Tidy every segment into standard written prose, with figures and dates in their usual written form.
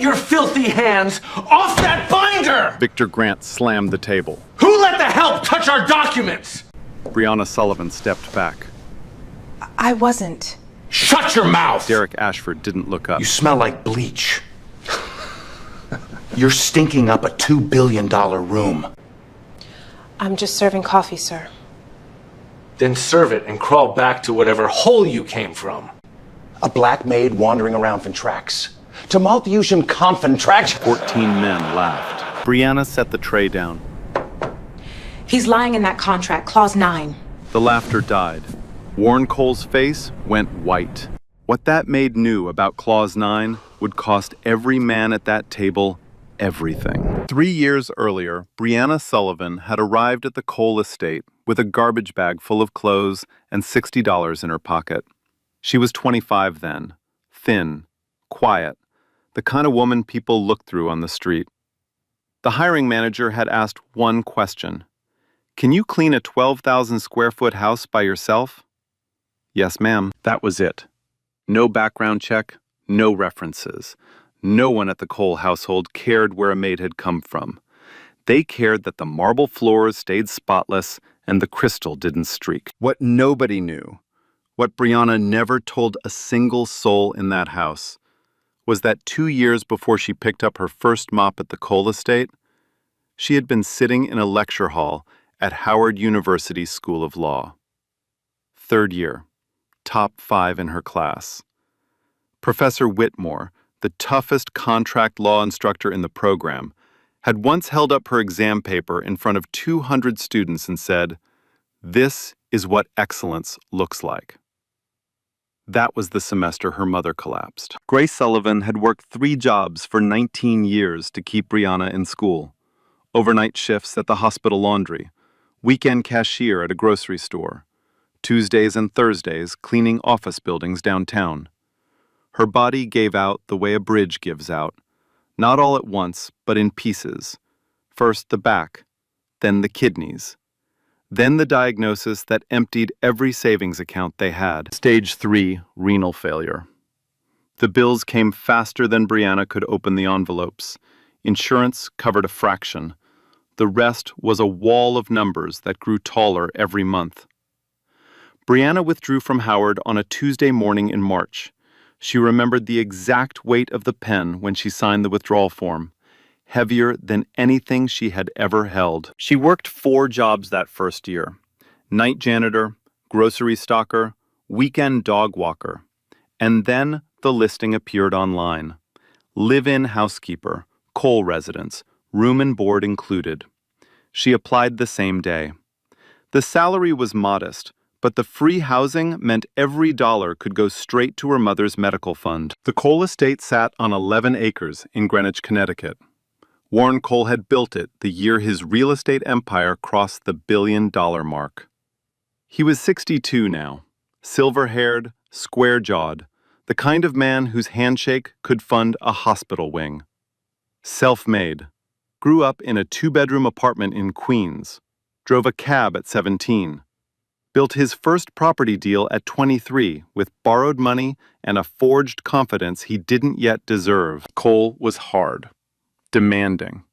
Get your filthy hands off that binder! Victor Grant slammed the table. Who let the help touch our documents? Brianna Sullivan stepped back. I wasn't. Shut your mouth! Derek Ashford didn't look up. You smell like bleach. You're stinking up a $2 billion room. I'm just serving coffee, sir. Then serve it and crawl back to whatever hole you came from. A black maid wandering around from tracks. Tumultuation contract. 14 men laughed. Brianna set the tray down. He's lying in that contract, clause 9. The laughter died. Warren Cole's face went white. What that maid knew about clause 9 would cost every man at that table everything. 3 years earlier, Brianna Sullivan had arrived at the Cole estate with a garbage bag full of clothes and $60 in her pocket. She was 25 then, thin, quiet, the kind of woman people look through on the street. The hiring manager had asked one question. Can you clean a 12,000 square foot house by yourself? Yes, ma'am. That was it. No background check, no references. No one at the Cole household cared where a maid had come from. They cared that the marble floors stayed spotless and the crystal didn't streak. What nobody knew, what Brianna never told a single soul in that house, was that 2 years before she picked up her first mop at the Cole estate, she had been sitting in a lecture hall at Howard University School of Law. 3rd year, top 5 in her class. Professor Whitmore, the toughest contract law instructor in the program, had once held up her exam paper in front of 200 students and said, "This is what excellence looks like." That was the semester her mother collapsed. Grace Sullivan had worked 3 jobs for 19 years to keep Brianna in school. Overnight shifts at the hospital laundry, weekend cashier at a grocery store, Tuesdays and Thursdays cleaning office buildings downtown. Her body gave out the way a bridge gives out, not all at once, but in pieces. First the back, then the kidneys, then the diagnosis that emptied every savings account they had. Stage 3, renal failure. The bills came faster than Brianna could open the envelopes. Insurance covered a fraction. The rest was a wall of numbers that grew taller every month. Brianna withdrew from Howard on a Tuesday morning in March. She remembered the exact weight of the pen when she signed the withdrawal form, heavier than anything she had ever held. She worked 4 jobs that first year: night janitor, grocery stocker, weekend dog walker. And then the listing appeared online. Live-in housekeeper, Cole residence, room and board included. She applied the same day. The salary was modest, but the free housing meant every dollar could go straight to her mother's medical fund. The Cole estate sat on 11 acres in Greenwich, Connecticut. Warren Cole had built it the year his real estate empire crossed the $1 billion mark. He was 62 now, silver-haired, square-jawed, the kind of man whose handshake could fund a hospital wing. Self-made, grew up in a 2-bedroom apartment in Queens, drove a cab at 17, built his first property deal at 23 with borrowed money and a forged confidence he didn't yet deserve. Cole was hard, demanding.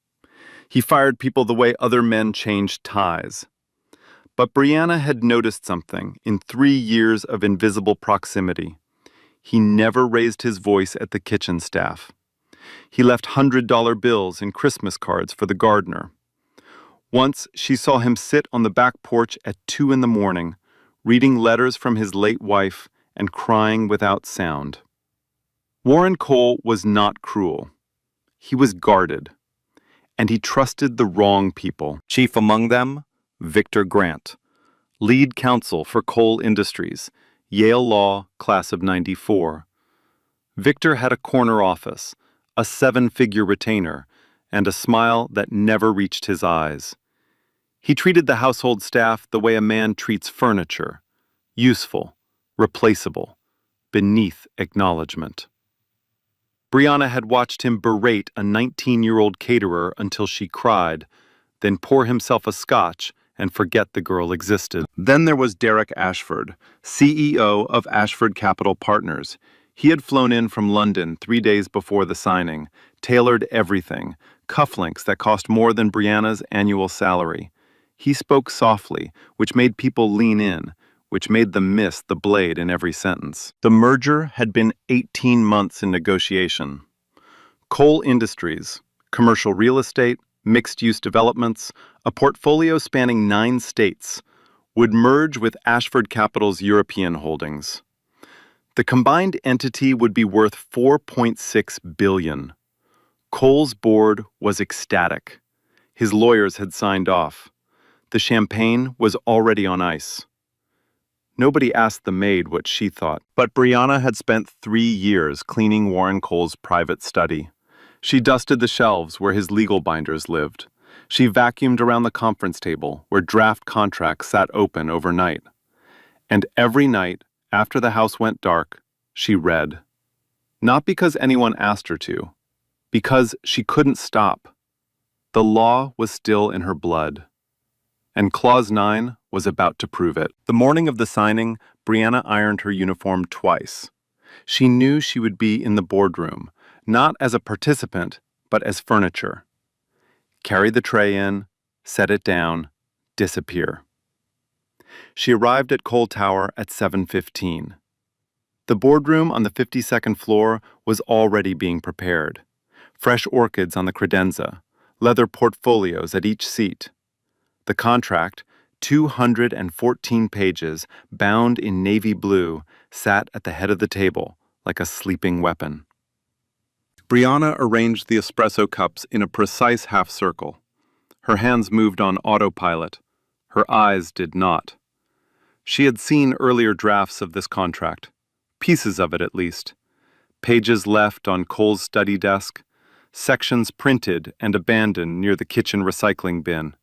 He fired people the way other men changed ties. But Brianna had noticed something in 3 years of invisible proximity. He never raised his voice at the kitchen staff. He left $100 bills and Christmas cards for the gardener. Once she saw him sit on the back porch at 2 a.m, reading letters from his late wife and crying without sound. Warren Cole was not cruel. He was guarded, and he trusted the wrong people. Chief among them, Victor Grant, lead counsel for Cole Industries, Yale Law, class of '94. Victor had a corner office, a 7-figure retainer, and a smile that never reached his eyes. He treated the household staff the way a man treats furniture, useful, replaceable, beneath acknowledgement. Brianna had watched him berate a 19-year-old caterer until she cried, then pour himself a scotch and forget the girl existed. Then there was Derek Ashford, CEO of Ashford Capital Partners. He had flown in from London 3 days before the signing, tailored everything, cufflinks that cost more than Brianna's annual salary. He spoke softly, which made people lean in, which made them miss the blade in every sentence. The merger had been 18 months in negotiation. Coal industries, commercial real estate, mixed-use developments, a portfolio spanning 9 states, would merge with Ashford Capital's European holdings. The combined entity would be worth $4.6 billion. Coal's board was ecstatic. His lawyers had signed off. The champagne was already on ice. Nobody asked the maid what she thought, but Brianna had spent 3 years cleaning Warren Cole's private study. She dusted the shelves where his legal binders lived. She vacuumed around the conference table where draft contracts sat open overnight. And every night, after the house went dark, she read. Not because anyone asked her to, because she couldn't stop. The law was still in her blood. And Clause 9 was about to prove it. The morning of the signing, Brianna ironed her uniform twice. She knew she would be in the boardroom, not as a participant, but as furniture. Carry the tray in, set it down, disappear. She arrived at Cole Tower at 7:15. The boardroom on the 52nd floor was already being prepared. Fresh orchids on the credenza, leather portfolios at each seat. The contract, 214 pages, bound in navy blue, sat at the head of the table like a sleeping weapon. Brianna arranged the espresso cups in a precise half circle. Her hands moved on autopilot. Her eyes did not. She had seen earlier drafts of this contract, pieces of it at least, pages left on Cole's study desk, sections printed and abandoned near the kitchen recycling bin.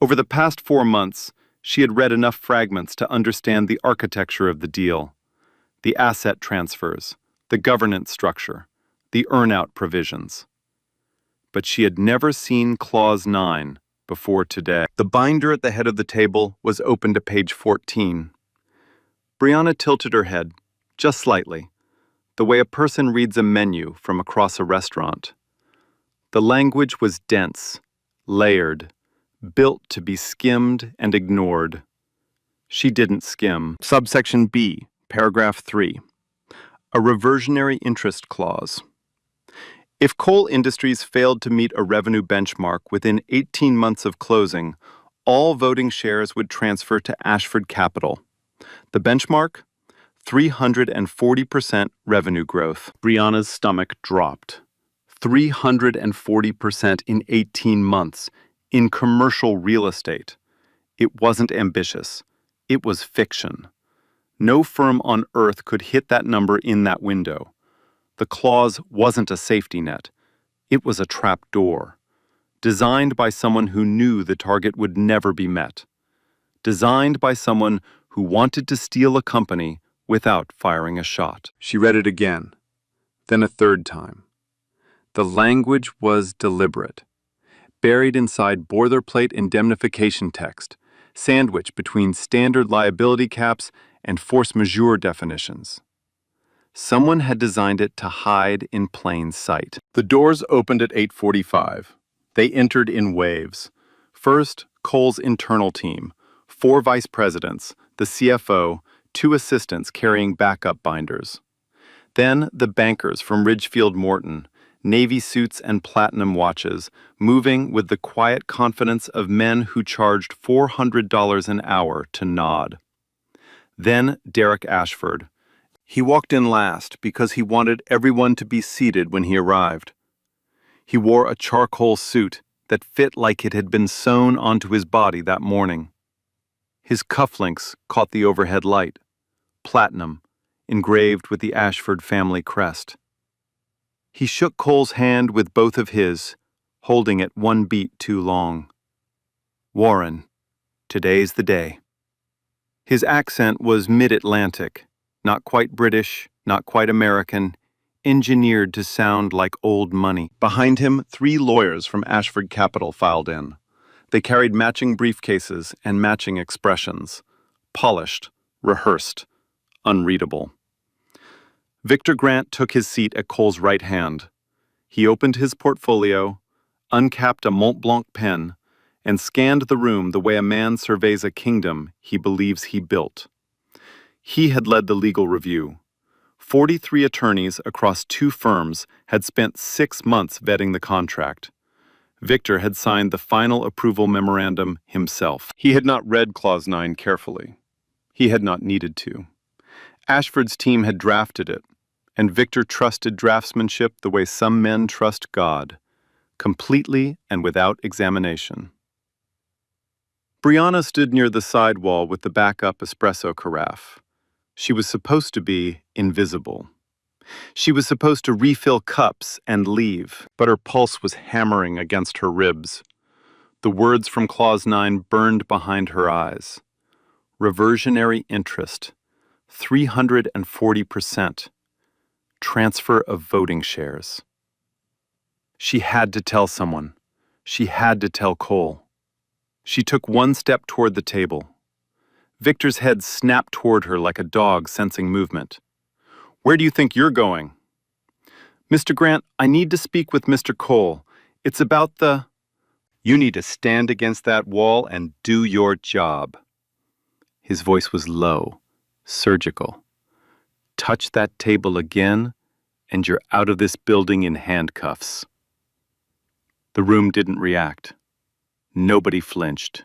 Over the past 4 months, she had read enough fragments to understand the architecture of the deal, the asset transfers, the governance structure, the earn-out provisions. But she had never seen Clause 9 before today. The binder at the head of the table was open to page 14. Brianna tilted her head, just slightly, the way a person reads a menu from across a restaurant. The language was dense, layered, built to be skimmed and ignored. She didn't skim. Subsection B, paragraph 3. A reversionary interest clause. If coal industries failed to meet a revenue benchmark within 18 months of closing, all voting shares would transfer to Ashford Capital. The benchmark? 340% revenue growth. Brianna's stomach dropped. 340% in 18 months. In commercial real estate. It wasn't ambitious. It was fiction. No firm on earth could hit that number in that window. The clause wasn't a safety net. It was a trap door, designed by someone who knew the target would never be met. Designed by someone who wanted to steal a company without firing a shot. She read it again, then a third time. The language was deliberate. Buried inside boilerplate indemnification text, sandwiched between standard liability caps and force majeure definitions. Someone had designed it to hide in plain sight. The doors opened at 8:45. They entered in waves. First, Cole's internal team, 4 vice presidents, the CFO, 2 assistants carrying backup binders. Then the bankers from Ridgefield Morton, navy suits and platinum watches, moving with the quiet confidence of men who charged $400 an hour to nod. Then Derek Ashford. He walked in last because he wanted everyone to be seated when he arrived. He wore a charcoal suit that fit like it had been sewn onto his body that morning. His cufflinks caught the overhead light, platinum, engraved with the Ashford family crest. He shook Cole's hand with both of his, holding it 1 beat too long. Warren, today's the day. His accent was mid-Atlantic, not quite British, not quite American, engineered to sound like old money. Behind him, 3 lawyers from Ashford Capital filed in. They carried matching briefcases and matching expressions, polished, rehearsed, unreadable. Victor Grant took his seat at Cole's right hand. He opened his portfolio, uncapped a Mont Blanc pen, and scanned the room the way a man surveys a kingdom he believes he built. He had led the legal review. 43 attorneys across 2 firms had spent 6 months vetting the contract. Victor had signed the final approval memorandum himself. He had not read Clause 9 carefully. He had not needed to. Ashford's team had drafted it, and Victor trusted draftsmanship the way some men trust God, completely and without examination. Brianna stood near the side wall with the backup espresso carafe. She was supposed to be invisible. She was supposed to refill cups and leave, but her pulse was hammering against her ribs. The words from Clause 9 burned behind her eyes. Reversionary interest, 340%. Transfer of voting shares. She had to tell someone. She had to tell Cole. She took 1 step toward the table. Victor's head snapped toward her like a dog sensing movement. "Where do you think you're going?" "Mr. Grant, I need to speak with Mr. Cole. It's about the—" "You need to stand against that wall and do your job." His voice was low, surgical. "Touch that table again, and you're out of this building in handcuffs." The room didn't react. Nobody flinched.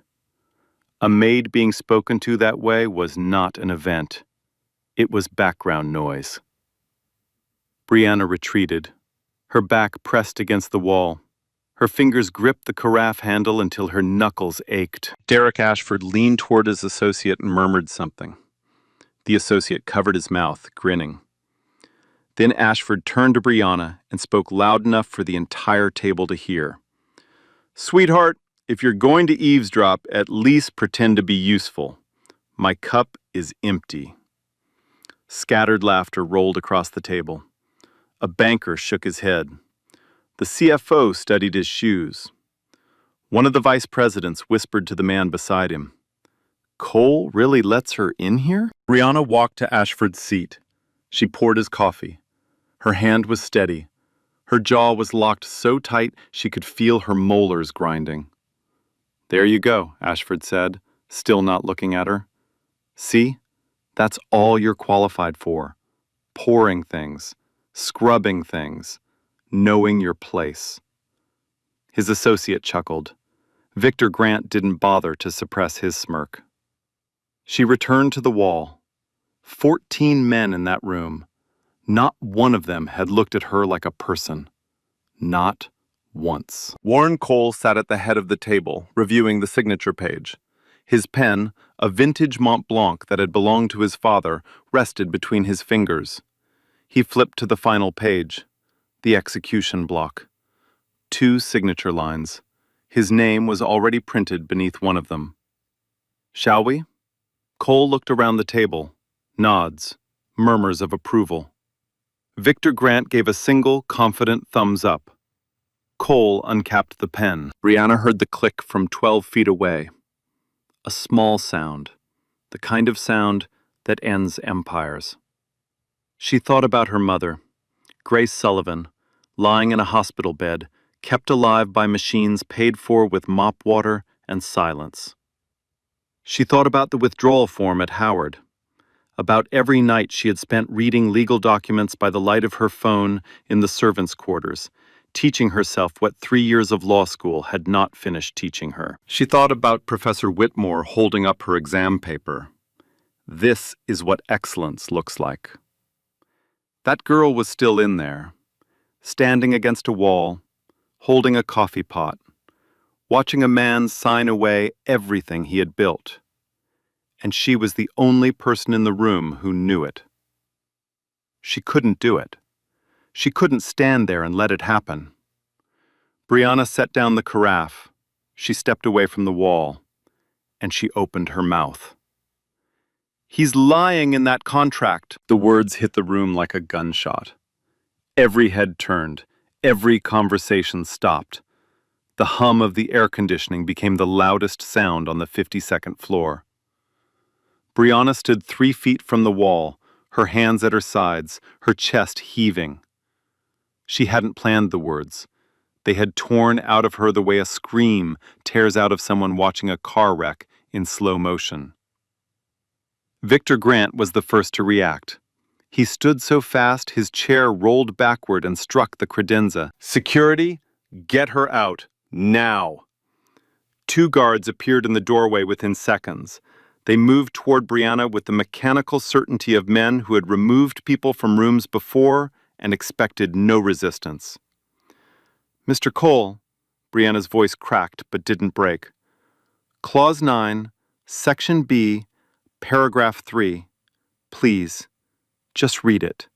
A maid being spoken to that way was not an event. It was background noise. Brianna retreated, her back pressed against the wall. Her fingers gripped the carafe handle until her knuckles ached. Derek Ashford leaned toward his associate and murmured something. The associate covered his mouth, grinning. Then Ashford turned to Brianna and spoke loud enough for the entire table to hear. "Sweetheart, if you're going to eavesdrop, at least pretend to be useful. My cup is empty." Scattered laughter rolled across the table. A banker shook his head. The CFO studied his shoes. One of the vice presidents whispered to the man beside him, "Cole really lets her in here?" Brianna walked to Ashford's seat. She poured his coffee. Her hand was steady. Her jaw was locked so tight she could feel her molars grinding. "There you go," Ashford said, still not looking at her. "See? That's all you're qualified for. Pouring things, scrubbing things, knowing your place." His associate chuckled. Victor Grant didn't bother to suppress his smirk. She returned to the wall. 14 men in that room. Not one of them had looked at her like a person. Not once. Warren Cole sat at the head of the table, reviewing the signature page. His pen, a vintage Mont Blanc that had belonged to his father, rested between his fingers. He flipped to the final page, the execution block. 2 signature lines. His name was already printed beneath one of them. "Shall we?" Cole looked around the table. Nods, murmurs of approval. Victor Grant gave a single, confident thumbs up. Cole uncapped the pen. Brianna heard the click from 12 feet away. A small sound, the kind of sound that ends empires. She thought about her mother, Grace Sullivan, lying in a hospital bed, kept alive by machines paid for with mop water and silence. She thought about the withdrawal form at Howard, about every night she had spent reading legal documents by the light of her phone in the servants' quarters, teaching herself what 3 years of law school had not finished teaching her. She thought about Professor Whitmore holding up her exam paper. This is what excellence looks like. That girl was still in there, standing against a wall, holding a coffee pot, watching a man sign away everything he had built. And she was the only person in the room who knew it. She couldn't do it. She couldn't stand there and let it happen. Brianna set down the carafe. She stepped away from the wall, and she opened her mouth. "He's lying in that contract." The words hit the room like a gunshot. Every head turned. Every conversation stopped. The hum of the air conditioning became the loudest sound on the 52nd floor. Brianna stood 3 feet from the wall, her hands at her sides, her chest heaving. She hadn't planned the words. They had torn out of her the way a scream tears out of someone watching a car wreck in slow motion. Victor Grant was the first to react. He stood so fast his chair rolled backward and struck the credenza. "Security, get her out, now!" 2 guards appeared in the doorway within seconds. They moved toward Brianna with the mechanical certainty of men who had removed people from rooms before and expected no resistance. "Mr. Cole," Brianna's voice cracked but didn't break. "Clause 9, Section B, Paragraph 3. Please, just read it."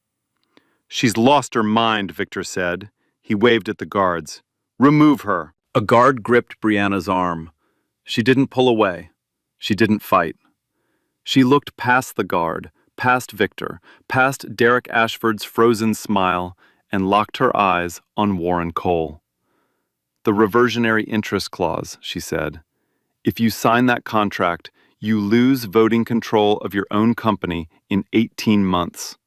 "She's lost her mind," Victor said. He waved at the guards. "Remove her." A guard gripped Brianna's arm. She didn't pull away. She didn't fight. She looked past the guard, past Victor, past Derek Ashford's frozen smile, and locked her eyes on Warren Cole. "The reversionary interest clause," she said. "If you sign that contract, you lose voting control of your own company in 18 months.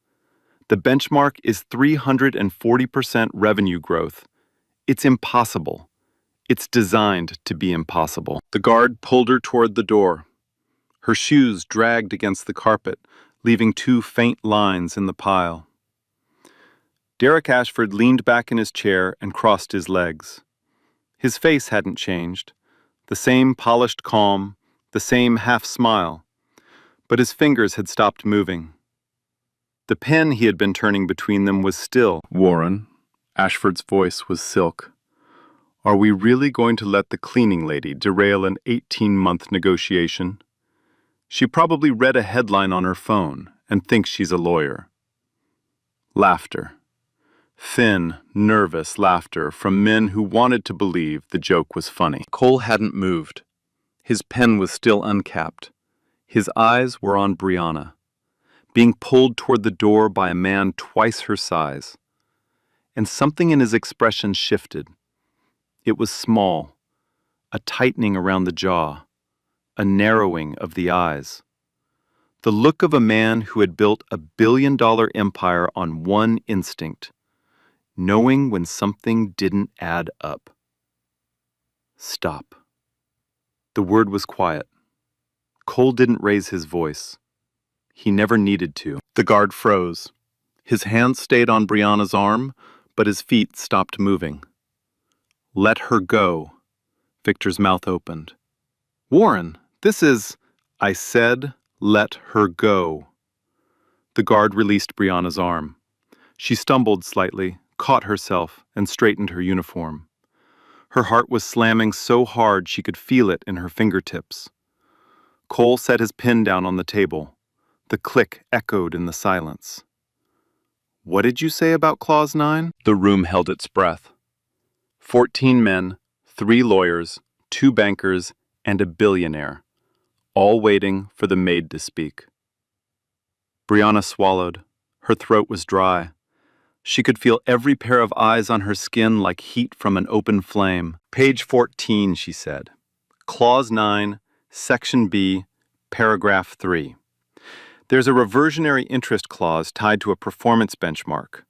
The benchmark is 340% revenue growth. It's impossible. It's designed to be impossible." The guard pulled her toward the door. Her shoes dragged against the carpet, leaving 2 faint lines in the pile. Derek Ashford leaned back in his chair and crossed his legs. His face hadn't changed, the same polished calm, the same half-smile, but his fingers had stopped moving. The pen he had been turning between them was still. "Warren," Ashford's voice was silk. "Are we really going to let the cleaning lady derail an 18-month negotiation? She probably read a headline on her phone and thinks she's a lawyer." Laughter. Thin, nervous laughter from men who wanted to believe the joke was funny. Cole hadn't moved. His pen was still uncapped. His eyes were on Brianna, being pulled toward the door by a man twice her size. And something in his expression shifted. It was small, a tightening around the jaw, a narrowing of the eyes. The look of a man who had built a billion-dollar empire on one instinct, knowing when something didn't add up. Stop. The word was quiet. Cole didn't raise his voice. He never needed to. The guard froze. His hands stayed on Brianna's arm, but his feet stopped moving. "Let her go." Victor's mouth opened. "Warren, this is—" "I said, let her go." The guard released Brianna's arm. She stumbled slightly, caught herself, and straightened her uniform. Her heart was slamming so hard she could feel it in her fingertips. Cole set his pen down on the table. The click echoed in the silence. "What did you say about Clause 9? The room held its breath. 14 men, 3 lawyers, 2 bankers, and a billionaire, all waiting for the maid to speak. Brianna swallowed. Her throat was dry. She could feel every pair of eyes on her skin like heat from an open flame. "Page 14, she said. Clause 9, Section B, Paragraph 3. There's a reversionary interest clause tied to a performance benchmark.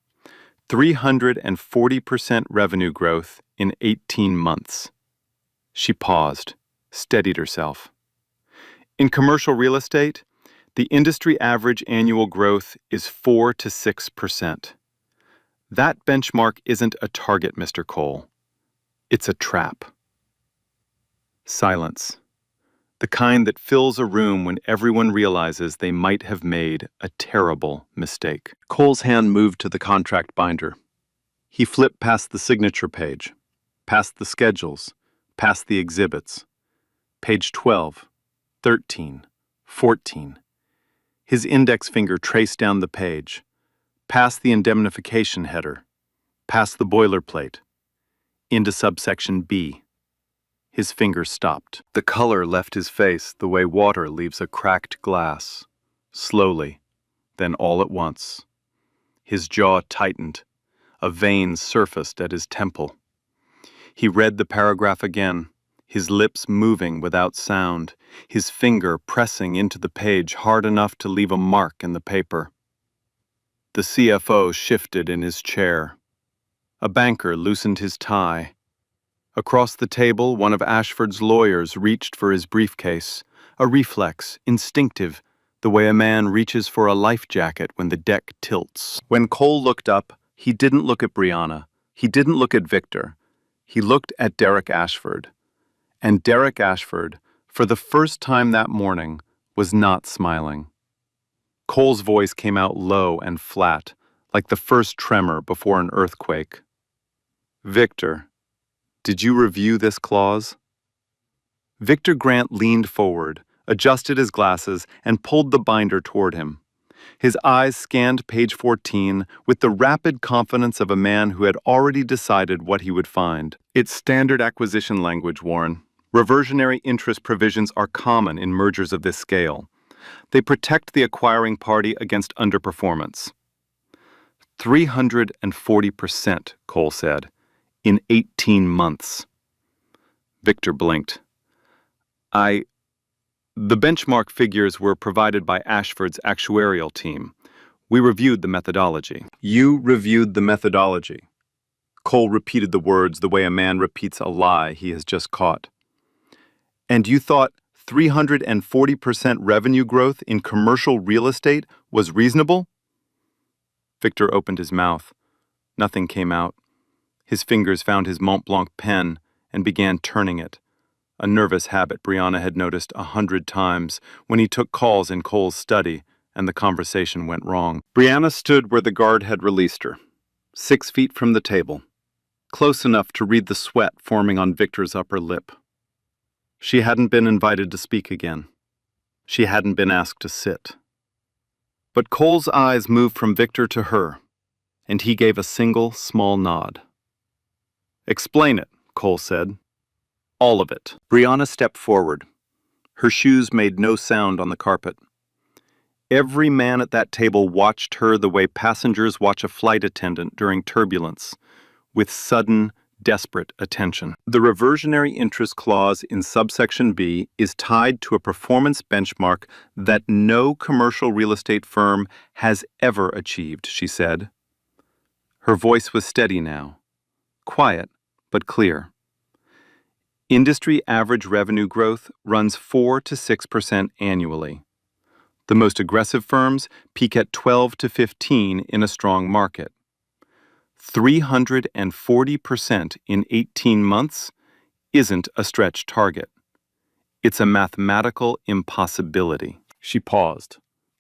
340% revenue growth in 18 months. She paused, steadied herself. In commercial real estate, the industry average annual growth is 4 to 6%. That benchmark isn't a target, Mr. Cole. It's a trap. Silence. The kind that fills a room when everyone realizes they might have made a terrible mistake. Cole's hand moved to the contract binder. He flipped past the signature page, past the schedules, past the exhibits. Page 12, 13, 14. His index finger traced down the page, past the indemnification header, past the boilerplate, into subsection B. His finger stopped. The color left his face the way water leaves a cracked glass, slowly, then all at once. His jaw tightened. A vein surfaced at his temple. He read the paragraph again, his lips moving without sound, his finger pressing into the page hard enough to leave a mark in the paper. The CFO shifted in his chair. A banker loosened his tie. Across the table, one of Ashford's lawyers reached for his briefcase, a reflex, instinctive, the way a man reaches for a life jacket when the deck tilts. When Cole looked up, he didn't look at Brianna. He didn't look at Victor. He looked at Derek Ashford. And Derek Ashford, for the first time that morning, was not smiling. Cole's voice came out low and flat, like the first tremor before an earthquake. Victor, did you review this clause? Victor Grant leaned forward, adjusted his glasses, and pulled the binder toward him. His eyes scanned page 14 with the rapid confidence of a man who had already decided what he would find. It's standard acquisition language, Warren. Reversionary interest provisions are common in mergers of this scale. They protect the acquiring party against underperformance. 340%, Cole said, in 18 months. Victor blinked. The benchmark figures were provided by Ashford's actuarial team. We reviewed the methodology. You reviewed the methodology. Cole repeated the words the way a man repeats a lie he has just caught. And you thought 340% revenue growth in commercial real estate was reasonable? Victor opened his mouth. Nothing came out. His fingers found his Mont Blanc pen and began turning it, a nervous habit Brianna had noticed 100 times when he took calls in Cole's study and the conversation went wrong. Brianna stood where the guard had released her, 6 feet from the table, close enough to read the sweat forming on Victor's upper lip. She hadn't been invited to speak again. She hadn't been asked to sit. But Cole's eyes moved from Victor to her, and he gave a single, small nod. Explain it, Cole said. All of it. Brianna stepped forward. Her shoes made no sound on the carpet. Every man at that table watched her the way passengers watch a flight attendant during turbulence, with sudden, desperate attention. The reversionary interest clause in subsection B is tied to a performance benchmark that no commercial real estate firm has ever achieved, she said. Her voice was steady now, quiet but clear. Industry average revenue growth runs 4 to 6% annually. The most aggressive firms peak at 12 to 15 in a strong market. 340% in 18 months isn't a stretch target. It's a mathematical impossibility. She paused.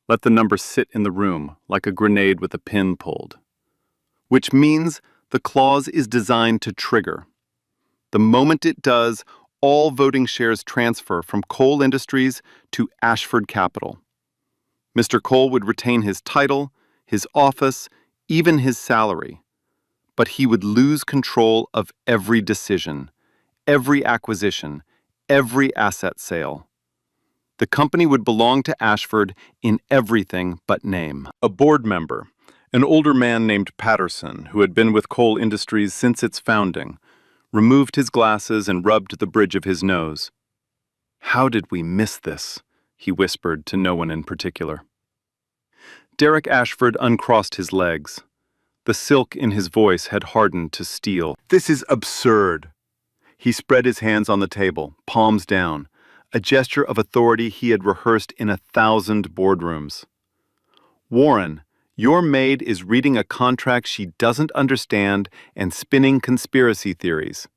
Let the number sit in the room like a grenade with a pin pulled. Which means the clause is designed to trigger. The moment it does, all voting shares transfer from Cole Industries to Ashford Capital. Mr. Cole would retain his title, his office, even his salary. But he would lose control of every decision, every acquisition, every asset sale. The company would belong to Ashford in everything but name. A board member, an older man named Patterson, who had been with Cole Industries since its founding, removed his glasses and rubbed the bridge of his nose. How did we miss this? He whispered to no one in particular. Derek Ashford uncrossed his legs. The silk in his voice had hardened to steel. This is absurd. He spread his hands on the table, palms down, a gesture of authority he had rehearsed in 1,000 boardrooms. Warren, your maid is reading a contract she doesn't understand and spinning conspiracy theories.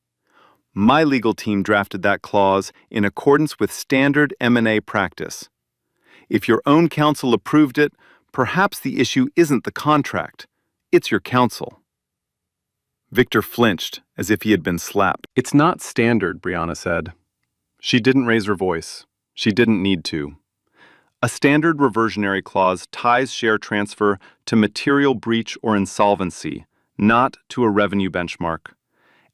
My legal team drafted that clause in accordance with standard M&A practice. If your own counsel approved it, perhaps the issue isn't the contract. It's your counsel. Victor flinched, as if he had been slapped. It's not standard, Brianna said. She didn't raise her voice. She didn't need to. A standard reversionary clause ties share transfer to material breach or insolvency, not to a revenue benchmark.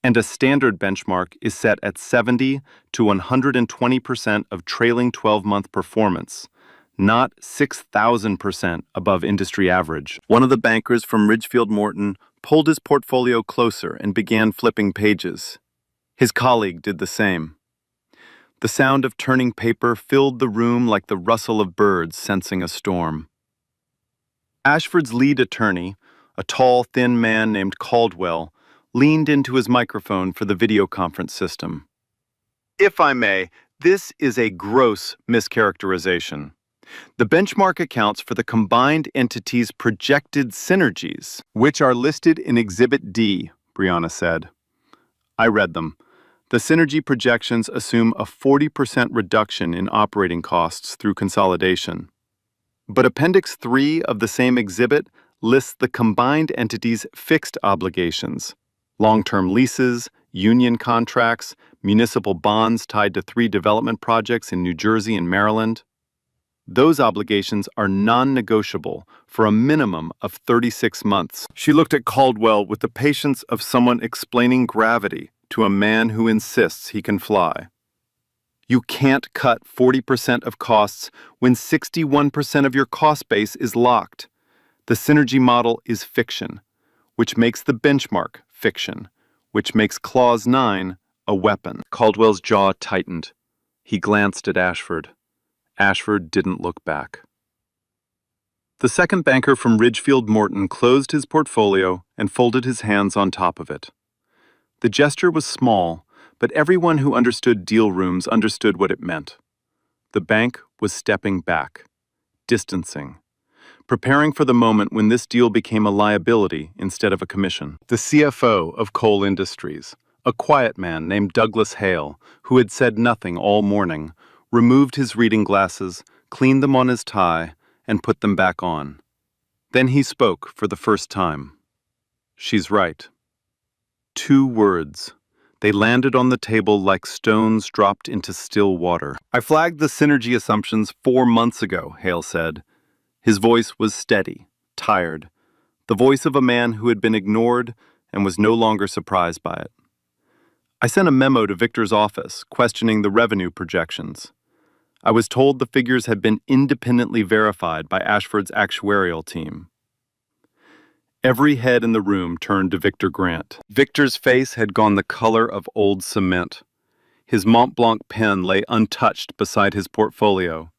And a standard benchmark is set at 70 to 120% of trailing 12-month performance, not 6,000% above industry average. One of the bankers from Ridgefield Morton pulled his portfolio closer and began flipping pages. His colleague did the same. The sound of turning paper filled the room like the rustle of birds sensing a storm. Ashford's lead attorney, a tall, thin man named Caldwell, leaned into his microphone for the video conference system. If I may, this is a gross mischaracterization. The benchmark accounts for the combined entity's projected synergies, which are listed in Exhibit D, Brianna said. I read them. The synergy projections assume a 40% reduction in operating costs through consolidation. But Appendix 3 of the same exhibit lists the combined entity's fixed obligations: long-term leases, union contracts, municipal bonds tied to 3 development projects in New Jersey and Maryland. Those obligations are non-negotiable for a minimum of 36 months. She looked at Caldwell with the patience of someone explaining gravity to a man who insists he can fly. You can't cut 40% of costs when 61% of your cost base is locked. The synergy model is fiction, which makes the benchmark fiction, which makes Clause 9 a weapon. Caldwell's jaw tightened. He glanced at Ashford. Ashford didn't look back. The second banker from Ridgefield Morton closed his portfolio and folded his hands on top of it. The gesture was small, but everyone who understood deal rooms understood what it meant. The bank was stepping back, distancing, preparing for the moment when this deal became a liability instead of a commission. The CFO of Coal Industries, a quiet man named Douglas Hale, who had said nothing all morning, removed his reading glasses, cleaned them on his tie, and put them back on. Then he spoke for the first time. She's right. 2 words. They landed on the table like stones dropped into still water. I flagged the synergy assumptions 4 months ago, Hale said. His voice was steady, tired, the voice of a man who had been ignored and was no longer surprised by it. I sent a memo to Victor's office questioning the revenue projections. I was told the figures had been independently verified by Ashford's actuarial team. Every head in the room turned to Victor Grant. Victor's face had gone the color of old cement. His Mont Blanc pen lay untouched beside his portfolio.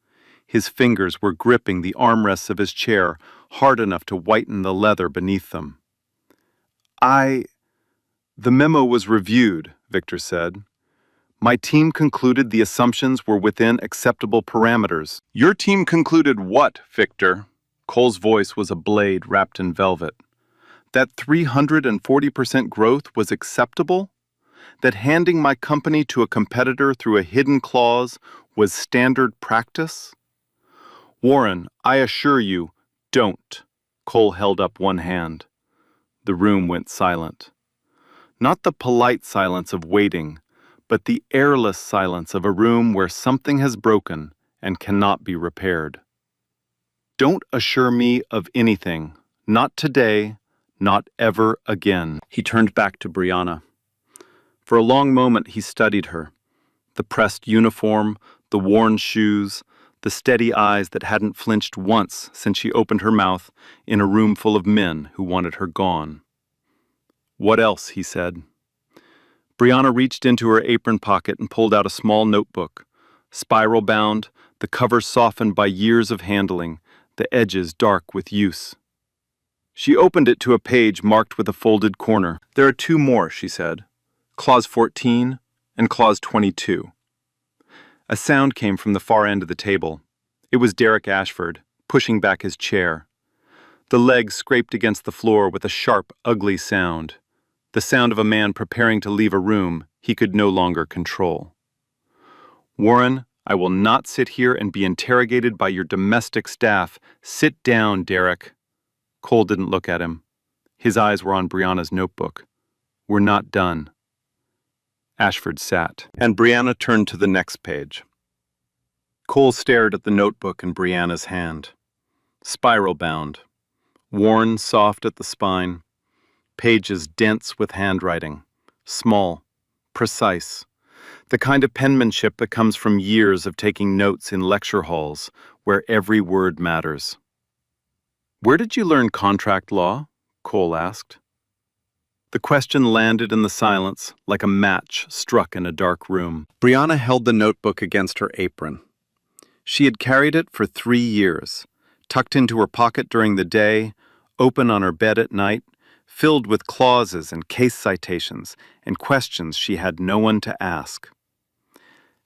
His fingers were gripping the armrests of his chair hard enough to whiten the leather beneath them. The memo was reviewed, Victor said. My team concluded the assumptions were within acceptable parameters. Your team concluded what, Victor? Cole's voice was a blade wrapped in velvet. That 340% growth was acceptable? That handing my company to a competitor through a hidden clause was standard practice? Warren, I assure you, don't. Cole held up one hand. The room went silent. Not the polite silence of waiting, but the airless silence of a room where something has broken and cannot be repaired. Don't assure me of anything, not today, not ever again. He turned back to Brianna. For a long moment he studied her. The pressed uniform, the worn shoes, the steady eyes that hadn't flinched once since she opened her mouth in a room full of men who wanted her gone. What else? He said. Brianna reached into her apron pocket and pulled out a small notebook, spiral-bound, the cover softened by years of handling, the edges dark with use. She opened it to a page marked with a folded corner. There are 2 more, she said, Clause 14 and Clause 22. A sound came from the far end of the table. It was Derek Ashford, pushing back his chair. The legs scraped against the floor with a sharp, ugly sound. The sound of a man preparing to leave a room he could no longer control. Warren, I will not sit here and be interrogated by your domestic staff. Sit down, Derek. Cole didn't look at him. His eyes were on Brianna's notebook. We're not done. Ashford sat, and Brianna turned to the next page. Cole stared at the notebook in Brianna's hand. Spiral-bound, worn soft at the spine, pages dense with handwriting, small, precise, the kind of penmanship that comes from years of taking notes in lecture halls where every word matters. Where did you learn contract law? Cole asked. The question landed in the silence like a match struck in a dark room. Brianna held the notebook against her apron. She had carried it for 3 years, tucked into her pocket during the day, open on her bed at night, filled with clauses and case citations and questions she had no one to ask.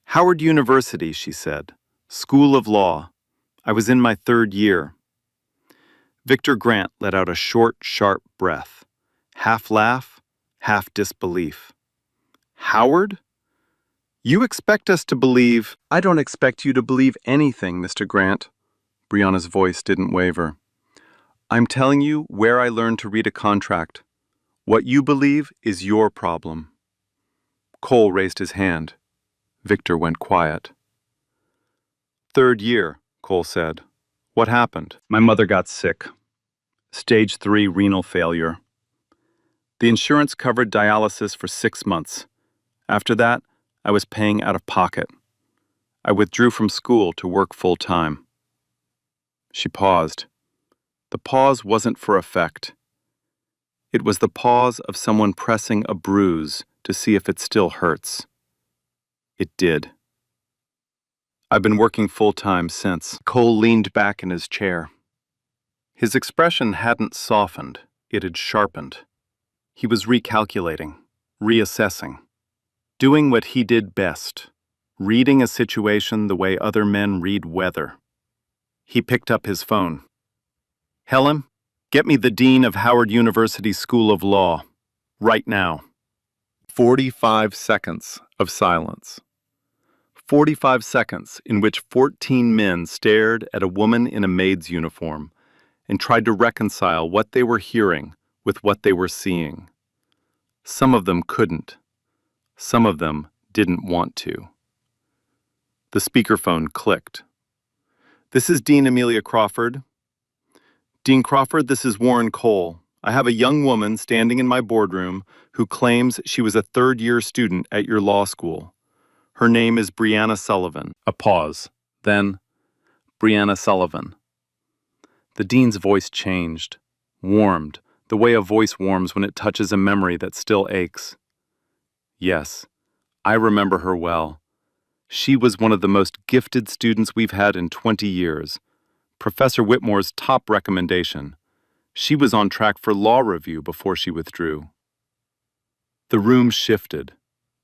"Howard University," she said. "School of Law. I was in my 3rd year." Victor Grant let out a short, sharp breath, half laugh, half disbelief. "Howard? You expect us to believe—" "I don't expect you to believe anything, Mr. Grant." Brianna's voice didn't waver. "I'm telling you where I learned to read a contract. What you believe is your problem." Cole raised his hand. Victor went quiet. "3rd year," Cole said. "What happened?" "My mother got sick. Stage 3 renal failure. The insurance covered dialysis for 6 months. After that, I was paying out of pocket. I withdrew from school to work full-time." She paused. The pause wasn't for effect. It was the pause of someone pressing a bruise to see if it still hurts. It did. "I've been working full-time since." Cole leaned back in his chair. His expression hadn't softened, it had sharpened. He was recalculating, reassessing, doing what he did best, reading a situation the way other men read weather. He picked up his phone. "Helen, get me the dean of Howard University School of Law, right now." 45 seconds of silence. 45 seconds in which 14 men stared at a woman in a maid's uniform and tried to reconcile what they were hearing with what they were seeing. Some of them couldn't. Some of them didn't want to. The speakerphone clicked. "This is Dean Amelia Crawford." "Dean Crawford, this is Warren Cole. I have a young woman standing in my boardroom who claims she was a 3rd-year student at your law school. Her name is Brianna Sullivan." A pause. Then, "Brianna Sullivan." The dean's voice changed, warmed, the way a voice warms when it touches a memory that still aches. "Yes, I remember her well. She was one of the most gifted students we've had in 20 years. Professor Whitmore's top recommendation. She was on track for law review before she withdrew." The room shifted.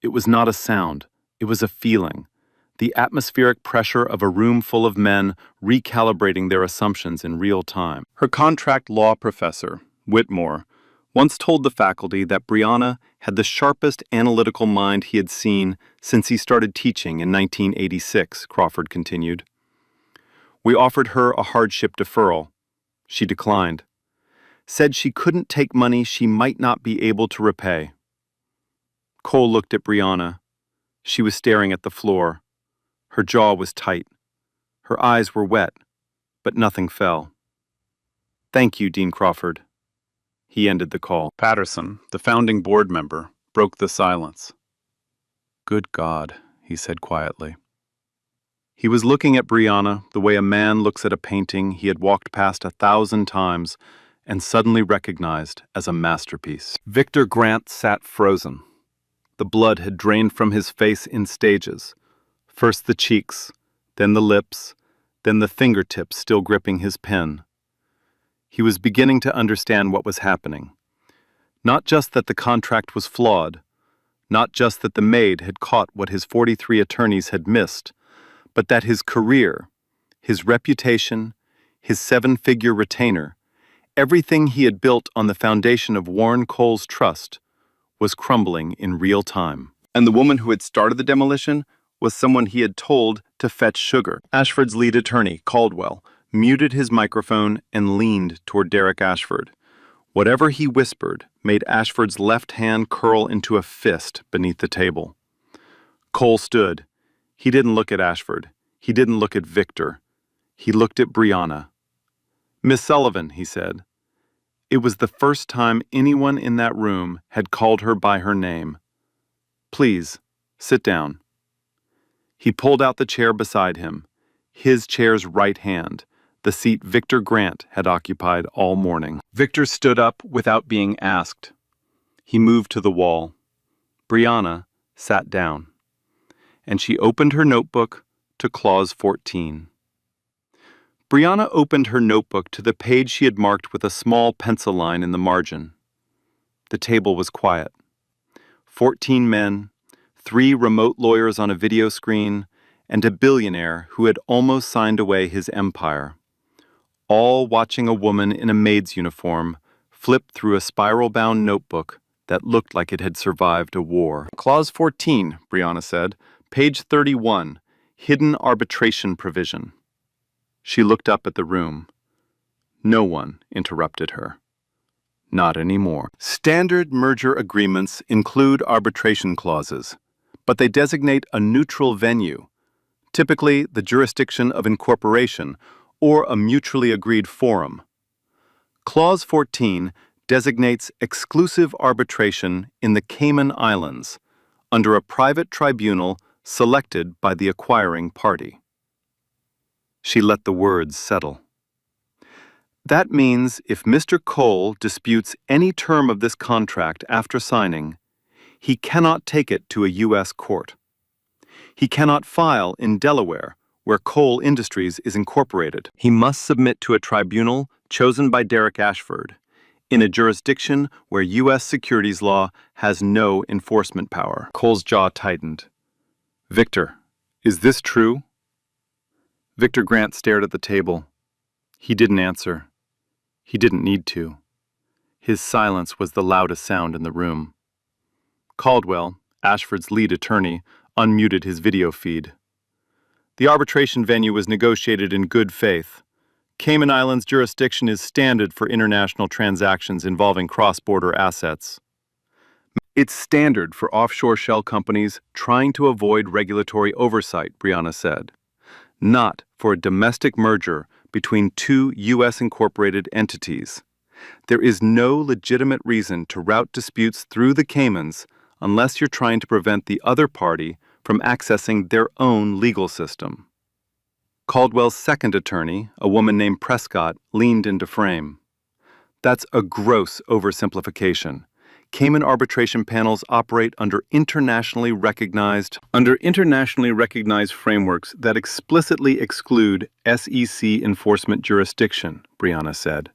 It was not a sound, it was a feeling. The atmospheric pressure of a room full of men recalibrating their assumptions in real time. Her contract law professor, Whitmore, once told the faculty that Brianna had the sharpest analytical mind he had seen since he started teaching in 1986, Crawford continued. "We offered her a hardship deferral. She declined. Said she couldn't take money she might not be able to repay." Cole looked at Brianna. She was staring at the floor. Her jaw was tight. Her eyes were wet, but nothing fell. "Thank you, Dean Crawford." He ended the call. Patterson, the founding board member, broke the silence. "Good God," he said quietly. He was looking at Brianna the way a man looks at a painting he had walked past 1,000 times and suddenly recognized as a masterpiece. Victor Grant sat frozen. The blood had drained from his face in stages. First the cheeks, then the lips, then the fingertips still gripping his pen. He was beginning to understand what was happening. Not just that the contract was flawed, not just that the Maid had caught what his 43 attorneys had missed, but that his career, his reputation, his 7-figure retainer, everything he had built on the foundation of Warren Cole's trust, was crumbling in real time. And the woman who had started the demolition was someone he had told to fetch sugar. Ashford's lead attorney, Caldwell, muted his microphone and leaned toward Derek Ashford. Whatever he whispered made Ashford's left hand curl into a fist beneath the table. Cole stood. He didn't look at Ashford. He didn't look at Victor. He looked at Brianna. "Miss Sullivan," he said. It was the first time anyone in that room had called her by her name. "Please, sit down." He pulled out the chair beside him, his chair's right hand, the seat Victor Grant had occupied all morning. Victor stood up without being asked. He moved to the wall. Brianna sat down, and she opened her notebook to Clause 14. Brianna opened her notebook to the page she had marked with a small pencil line in the margin. The table was quiet. 14 men, 3 remote lawyers on a video screen, and a billionaire who had almost signed away his empire, all watching a woman in a maid's uniform flip through a spiral-bound notebook that looked like it had survived a war. Clause 14, Brianna said, page 31, hidden arbitration provision. She looked up at the room. No one interrupted her. Not anymore. Standard merger agreements include arbitration clauses, but they designate a neutral venue, typically the jurisdiction of incorporation or a mutually agreed forum. Clause 14 designates exclusive arbitration in the Cayman Islands under a private tribunal selected by the acquiring party. She let the words settle. That means if Mr. Cole disputes any term of this contract after signing, he cannot take it to a U.S. court. He cannot file in Delaware, where Cole Industries is incorporated. He must submit to a tribunal chosen by Derek Ashford, in a jurisdiction where U.S. securities law has no enforcement power. Cole's jaw tightened. Victor, is this true? Victor Grant stared at the table. He didn't answer. He didn't need to. His silence was the loudest sound in the room. Caldwell, Ashford's lead attorney, unmuted his video feed. The arbitration venue was negotiated in good faith. Cayman Islands jurisdiction is standard for international transactions involving cross-border assets. It's standard for offshore shell companies trying to avoid regulatory oversight, Brianna said. Not for a domestic merger between 2 U.S. incorporated entities. There is no legitimate reason to route disputes through the Caymans unless you're trying to prevent the other party from accessing their own legal system. Caldwell's second attorney, a woman named Prescott, leaned into frame. That's a gross oversimplification. Cayman arbitration panels operate under internationally recognized frameworks that explicitly exclude SEC enforcement jurisdiction, Brianna said.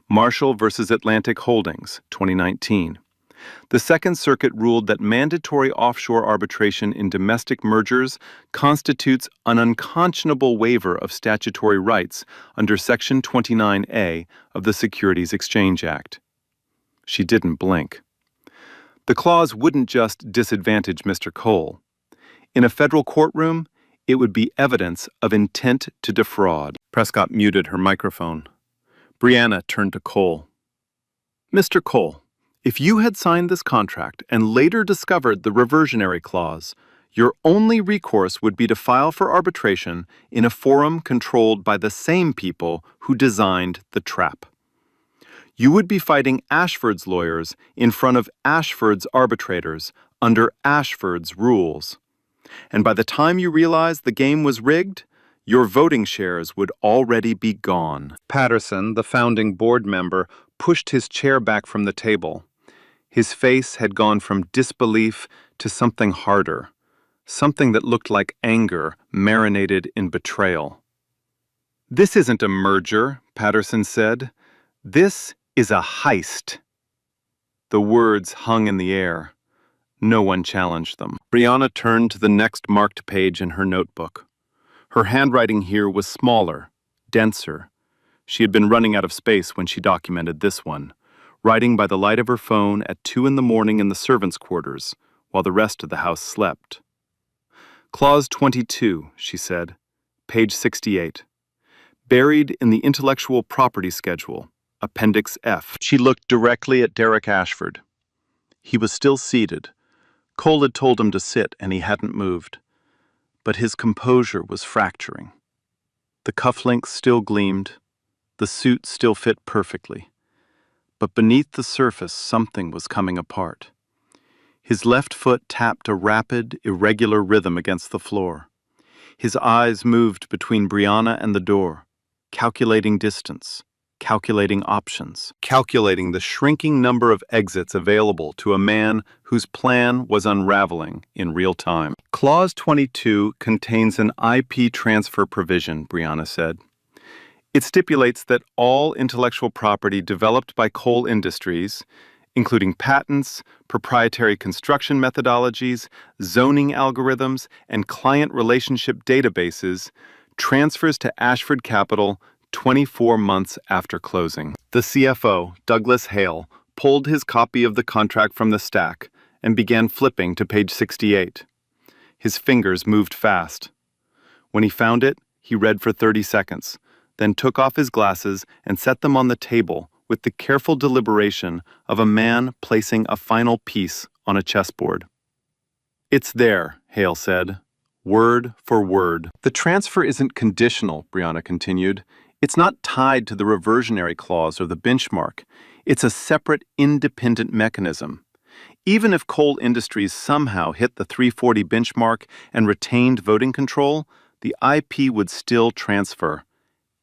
Marshall versus Atlantic Holdings, 2019. The Second Circuit ruled that mandatory offshore arbitration in domestic mergers constitutes an unconscionable waiver of statutory rights under Section 29A of the Securities Exchange Act. She didn't blink. The clause wouldn't just disadvantage Mr. Cole. In a federal courtroom, it would be evidence of intent to defraud. Prescott muted her microphone. Brianna turned to Cole. Mr. Cole, if you had signed this contract and later discovered the reversionary clause, your only recourse would be to file for arbitration in a forum controlled by the same people who designed the trap. You would be fighting Ashford's lawyers in front of Ashford's arbitrators under Ashford's rules. And by the time you realized the game was rigged, your voting shares would already be gone. Patterson, the founding board member, pushed his chair back from the table. His face had gone from disbelief to something harder, something that looked like anger marinated in betrayal. This isn't a merger, Patterson said. This is a heist. The words hung in the air. No one challenged them. Brianna turned to the next marked page in her notebook. Her handwriting here was smaller, denser. She had been running out of space when she documented this one, writing by the light of her phone at 2 in the morning in the servants' quarters, while the rest of the house slept. Clause 22, she said, page 68. Buried in the intellectual property schedule, Appendix F. She looked directly at Derek Ashford. He was still seated. Cole had told him to sit, and he hadn't moved. But his composure was fracturing. The cufflinks still gleamed. The suit still fit perfectly. But beneath the surface, something was coming apart. His left foot tapped a rapid, irregular rhythm against the floor. His eyes moved between Brianna and the door, calculating distance, calculating options, calculating the shrinking number of exits available to a man whose plan was unraveling in real time. Clause 22 contains an IP transfer provision, Brianna said. It stipulates that all intellectual property developed by Cole Industries, including patents, proprietary construction methodologies, zoning algorithms, and client relationship databases, transfers to Ashford Capital 24 months after closing. The CFO, Douglas Hale, pulled his copy of the contract from the stack and began flipping to page 68. His fingers moved fast. When he found it, he read for 30 seconds, then took off his glasses and set them on the table with the careful deliberation of a man placing a final piece on a chessboard. "It's there," Hale said, word for word. "The transfer isn't conditional," Brianna continued. "It's not tied to the reversionary clause or the benchmark. It's a separate, independent mechanism. Even if Cole Industries somehow hit the 340 benchmark and retained voting control, the IP would still transfer.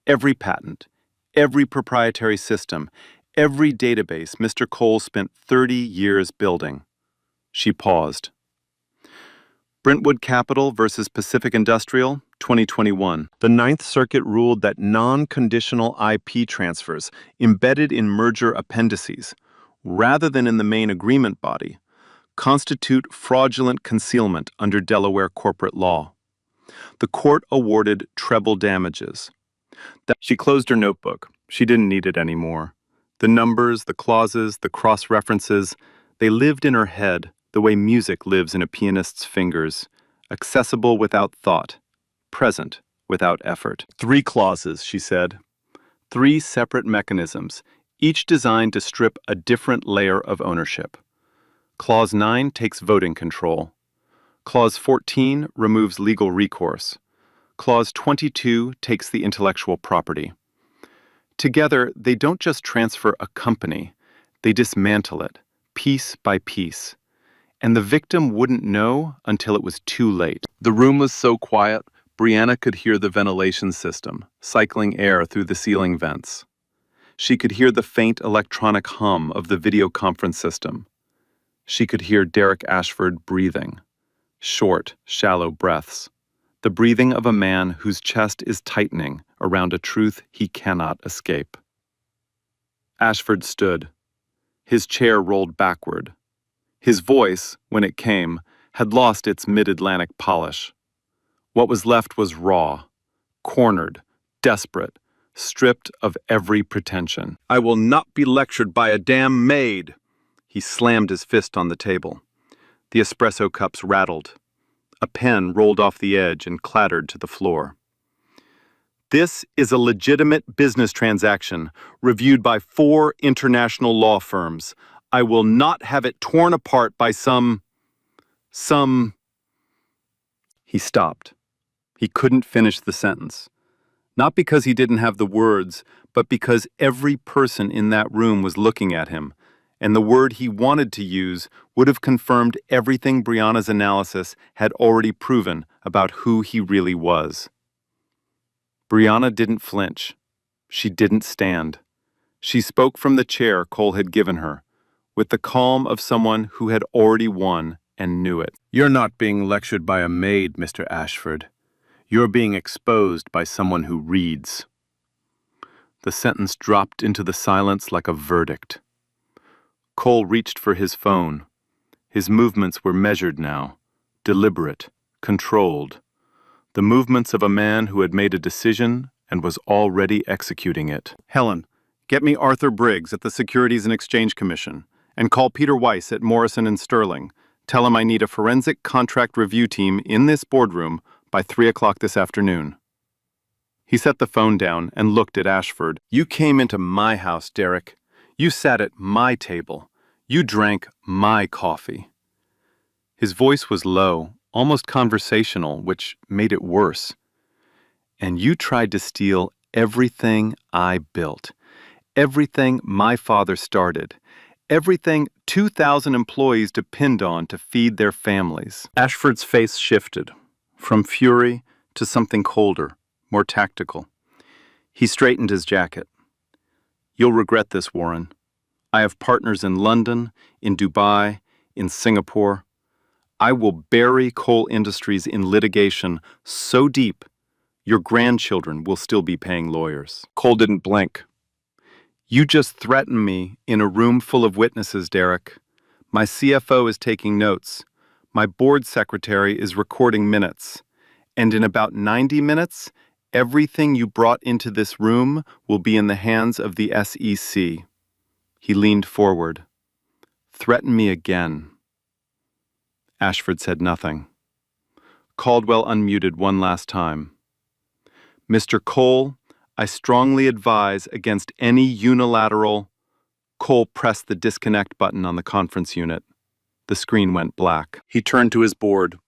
Every patent, every proprietary system, every database Mr. Cole spent 30 years building." She paused. Brentwood Capital versus Pacific Industrial, 2021. The Ninth Circuit ruled that non-conditional IP transfers embedded in merger appendices, rather than in the main agreement body, constitute fraudulent concealment under Delaware corporate law. The court awarded treble damages. She closed her notebook. She didn't need it anymore. The numbers, the clauses, the cross-references, they lived in her head the way music lives in a pianist's fingers, accessible without thought, present without effort. 3 clauses, she said. 3 separate mechanisms, each designed to strip a different layer of ownership. Clause 9 takes voting control. Clause 14 removes legal recourse. Clause 22 takes the intellectual property. Together, they don't just transfer a company, they dismantle it, piece by piece. And the victim wouldn't know until it was too late. The room was so quiet, Brianna could hear the ventilation system, cycling air through the ceiling vents. She could hear the faint electronic hum of the video conference system. She could hear Derek Ashford breathing. Short, shallow breaths. The breathing of a man whose chest is tightening around a truth he cannot escape. Ashford stood. His chair rolled backward. His voice, when it came, had lost its mid-Atlantic polish. What was left was raw, cornered, desperate, stripped of every pretension. "I will not be lectured by a damn maid!" He slammed his fist on the table. The espresso cups rattled. A pen rolled off the edge and clattered to the floor. "This is a legitimate business transaction, reviewed by 4 international law firms. I will not have it torn apart by some... He stopped. He couldn't finish the sentence. Not because he didn't have the words, but because every person in that room was looking at him, and the word he wanted to use would have confirmed everything Brianna's analysis had already proven about who he really was. Brianna didn't flinch. She didn't stand. She spoke from the chair Cole had given her, with the calm of someone who had already won and knew it. "You're not being lectured by a maid, Mr. Ashford. You're being exposed by someone who reads." The sentence dropped into the silence like a verdict. Cole reached for his phone. His movements were measured now, deliberate, controlled. The movements of a man who had made a decision and was already executing it. "Helen, get me Arthur Briggs at the Securities and Exchange Commission, and call Peter Weiss at Morrison & Sterling. Tell him I need a forensic contract review team in this boardroom by 3 o'clock this afternoon." He set the phone down and looked at Ashford. "You came into my house, Derek. You sat at my table. You drank my coffee." His voice was low, almost conversational, which made it worse. "And you tried to steal everything I built, everything my father started, everything 2,000 employees depend on to feed their families." Ashford's face shifted, from fury to something colder, more tactical. He straightened his jacket. "You'll regret this, Warren. I have partners in London, in Dubai, in Singapore. I will bury Cole Industries in litigation so deep Your grandchildren will still be paying lawyers. Cole didn't blink. You just threatened me in a room full of witnesses, Derek. My CFO is taking notes. My board secretary is recording minutes. And in about 90 minutes, everything you brought into this room will be in the hands of the SEC. He leaned forward. Threaten me again. Ashford said nothing. Caldwell unmuted one last time. Mr. Cole, I strongly advise against any unilateral... Cole pressed the disconnect button on the conference unit. The screen went black. He turned to his board.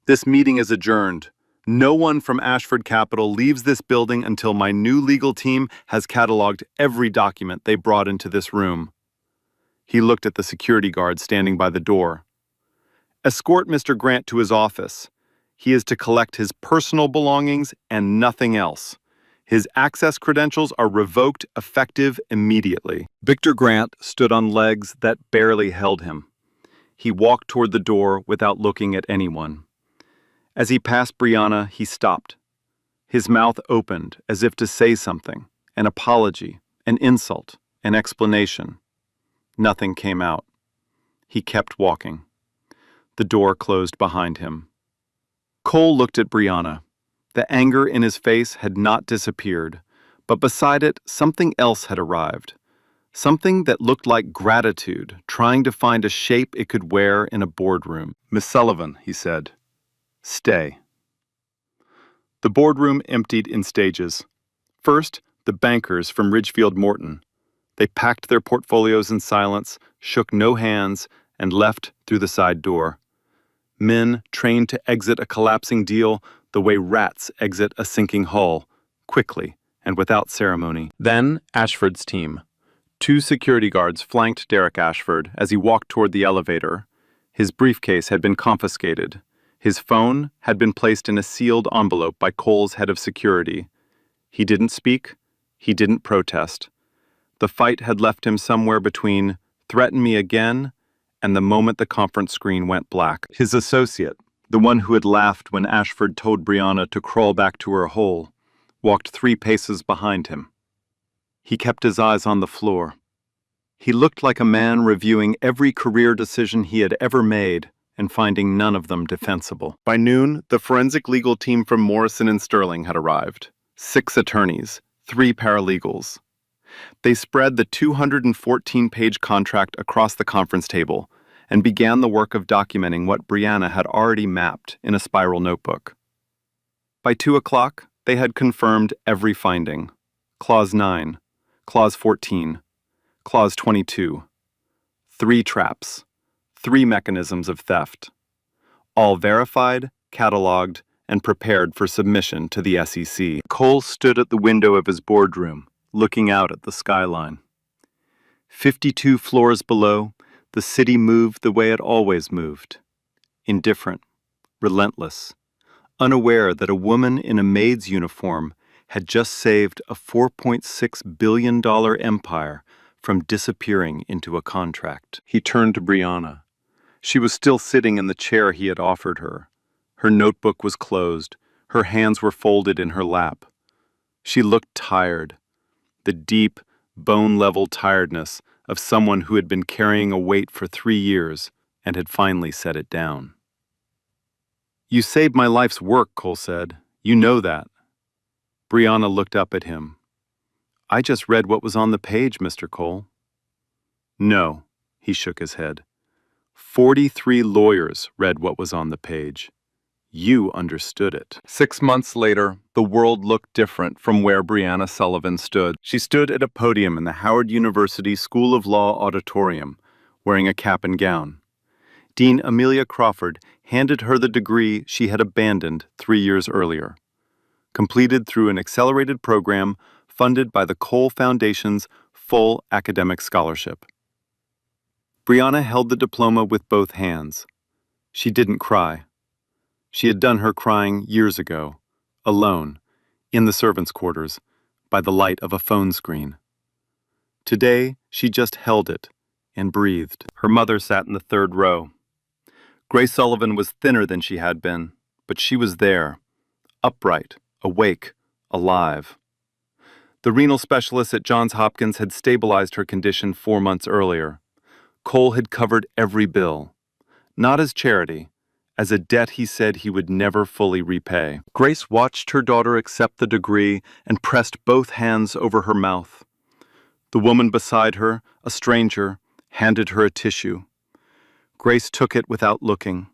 This meeting is adjourned. No one from Ashford Capital leaves this building until my new legal team has cataloged every document they brought into this room. He looked at the security guard standing by the door. Escort Mr. Grant to his office. He is to collect his personal belongings and nothing else. His access credentials are revoked effective immediately. Victor Grant stood on legs that barely held him. He walked toward the door without looking at anyone. As he passed Brianna, he stopped. His mouth opened as if to say something, an apology, an insult, an explanation. Nothing came out. He kept walking. The door closed behind him. Cole looked at Brianna. The anger in his face had not disappeared, but beside it, something else had arrived. Something that looked like gratitude, trying to find a shape it could wear in a boardroom. Miss Sullivan, he said, stay. The boardroom emptied in stages. First, the bankers from Ridgefield Morton. They packed their portfolios in silence, shook no hands, and left through the side door. Men trained to exit a collapsing deal the way rats exit a sinking hull, quickly and without ceremony. Then Ashford's team. 2 security guards flanked Derek Ashford as he walked toward the elevator. His briefcase had been confiscated. His phone had been placed in a sealed envelope by Cole's head of security. He didn't speak. He didn't protest. The fight had left him somewhere between threaten me again and the moment the conference screen went black. His associate, the one who had laughed when Ashford told Brianna to crawl back to her hole, walked 3 paces behind him. He kept his eyes on the floor. He looked like a man reviewing every career decision he had ever made and finding none of them defensible. By noon, the forensic legal team from Morrison & Sterling had arrived. 6 attorneys, 3 paralegals. They spread the 214-page contract across the conference table and began the work of documenting what Brianna had already mapped in a spiral notebook. By 2 o'clock, they had confirmed every finding. Clause 9, Clause 14, Clause 22. 3 traps, 3 mechanisms of theft. All verified, cataloged, and prepared for submission to the SEC. Cole stood at the window of his boardroom, looking out at the skyline. 52 floors below, the city moved the way it always moved. Indifferent, relentless, unaware that a woman in a maid's uniform had just saved a $4.6 billion empire from disappearing into a contract. He turned to Brianna. She was still sitting in the chair he had offered her. Her notebook was closed. Her hands were folded in her lap. She looked tired. The deep, bone-level tiredness of someone who had been carrying a weight for 3 years and had finally set it down. You saved my life's work, Cole said. You know that. Brianna looked up at him. I just read what was on the page, Mr. Cole. No, he shook his head. 43 lawyers read what was on the page. You understood it. 6 months later, the world looked different from where Brianna Sullivan stood. She stood at a podium in the Howard University School of Law auditorium, wearing a cap and gown. Dean Amelia Crawford handed her the degree she had abandoned 3 years earlier, completed through an accelerated program funded by the Cole Foundation's full academic scholarship. Brianna held the diploma with both hands. She didn't cry. She had done her crying years ago, alone, in the servants' quarters, by the light of a phone screen. Today, she just held it and breathed. Her mother sat in the 3rd row. Grace Sullivan was thinner than she had been, but she was there, upright, awake, alive. The renal specialist at Johns Hopkins had stabilized her condition 4 months earlier. Cole had covered every bill, not as charity, as a debt he said he would never fully repay. Grace watched her daughter accept the degree and pressed both hands over her mouth. The woman beside her, a stranger, handed her a tissue. Grace took it without looking.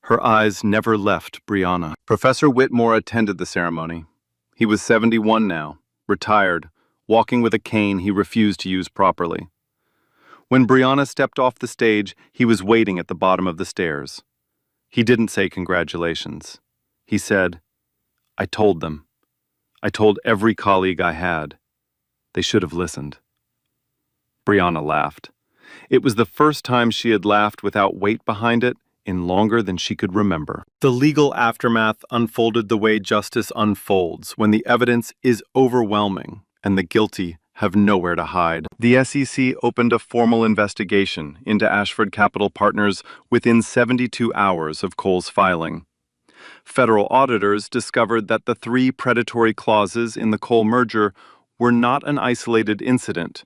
Her eyes never left Brianna. Professor Whitmore attended the ceremony. He was 71 now, retired, walking with a cane he refused to use properly. When Brianna stepped off the stage, he was waiting at the bottom of the stairs. He didn't say congratulations. He said, "I told them. I told every colleague I had. They should have listened." Brianna laughed. It was the first time she had laughed without weight behind it in longer than she could remember. The legal aftermath unfolded the way justice unfolds when the evidence is overwhelming and the guilty have nowhere to hide. The SEC opened a formal investigation into Ashford Capital Partners within 72 hours of Cole's filing. Federal auditors discovered that the 3 predatory clauses in the Cole merger were not an isolated incident.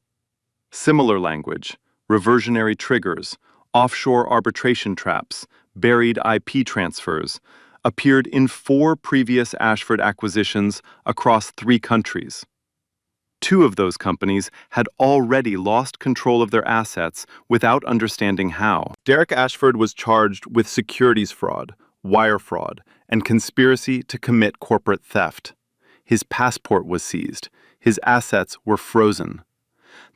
Similar language, reversionary triggers, offshore arbitration traps, buried IP transfers, appeared in 4 previous Ashford acquisitions across 3 countries. 2 of those companies had already lost control of their assets without understanding how. Derek Ashford was charged with securities fraud, wire fraud, and conspiracy to commit corporate theft. His passport was seized. His assets were frozen.